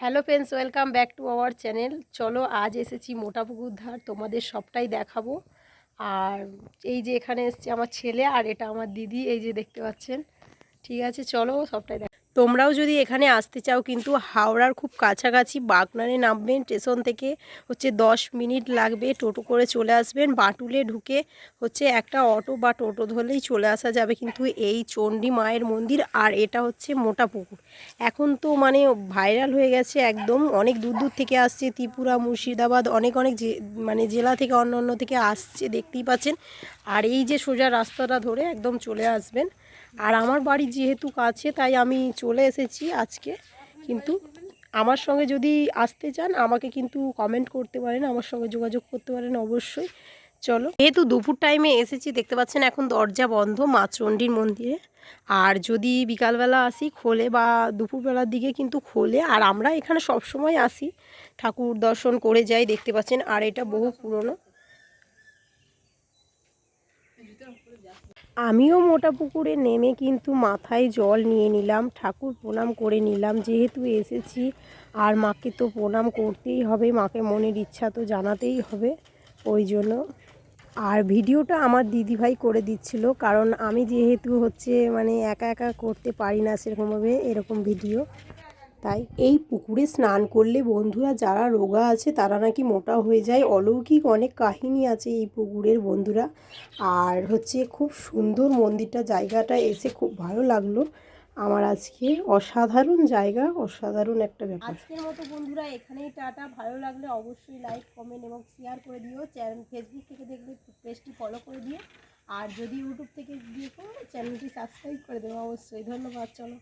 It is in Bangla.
Hello friends, welcome back to our channel. চলো আজ এসেছি মোটা পুকুর ধার, তোমাদের সবটাই দেখাবো। আর এই যে এখানে এসছে আমার ছেলে, আর এটা আমার দিদি, এই যে দেখতে পাচ্ছেন। ঠিক আছে, চলো সবটাই তোমরাও যদি এখানে আসতে চাও কিন্তু হাওড়ার খুব কাছাকাছি, বাগনানে নামবেন স্টেশন থেকে, 10 মিনিট লাগবে, টোটো করে চলে আসবেন। বাটুলে ঢুকে একটা অটো বা টোটো ধরলেই চলে আসা যাবে কিন্তু এই চণ্ডী মায়ের মন্দির। আর এটা হচ্ছে মোটা পুকুর। এখন তো মানে ভাইরাল হয়ে গেছে একদম, অনেক দূর দূর থেকে আসছে, ত্রিপুরা, মুর্শিদাবাদ, অনেক অনেক মানে জেলা থেকে অন্য অন্য থেকে আসছে, দেখতেই পাচ্ছেন। আর এই যে সোজা রাস্তাটা ধরে একদম চলে আসবেন। আর আমার বাড়ি যেহেতু কাছে তাই আমি চলে এসেছি আজকে। কিন্তু আমার সঙ্গে যদি আসতে চান আমাকে কিন্তু কমেন্ট করতে পারেন, আমার সঙ্গে যোগাযোগ করতে পারেন অবশ্যই। চলো, যেহেতু দুপুর টাইমে এসেছি, দেখতে পাচ্ছেন এখন দরজা বন্ধ মা চণ্ডীর মন্দিরে। আর যদি বিকালবেলা আসি খোলে, বা দুপুরবেলার দিকে কিন্তু খোলে। আর আমরা এখানে সব সময় আসি, ঠাকুর দর্শন করে যাই, দেখতে পাচ্ছেন। আর এটা বহু পুরনো। আমিও মোটা পুকুরে নেমে কিন্তু মাথায় জল নিয়ে নিলাম, ঠাকুর প্রণাম করে নিলাম, যেহেতু এসেছি। আর মাকে তো প্রণাম করতেই হবে, মাকে মনের ইচ্ছা তো জানাতেই হবে, ওই জন্য। আর ভিডিওটা আমার দিদিভাই করে দিচ্ছিল, কারণ আমি যেহেতু মানে একা একা করতে পারি না সেরকমভাবে এরকম ভিডিও। তাই এই পুকুরে স্নান করলে বন্ধুরা যারা রোগা আছে তারা নাকি মোটা হয়ে যায়। অলৌকিক অনেক কাহিনী আছে এই পুকুরের বন্ধুরা। আর খুব সুন্দর মন্দিরটা, জায়গাটা এসে খুব ভালো লাগলো আমার আজকে। অসাধারণ জায়গা, অসাধারণ একটা ব্যাপার। আজকের মতো বন্ধুরা এখানেই টাটা। ভালো লাগলে অবশ্যই লাইক, কমেন্ট এবং শেয়ার করে দিও। ফেসবুক থেকে দেখলে পেজটি ফলো করে দিও। আর যদি ইউটিউব থেকে দিয়ে চ্যানেলটি সাবস্ক্রাইব করে দেবো অবশ্যই। ধন্যবাদ। চলো।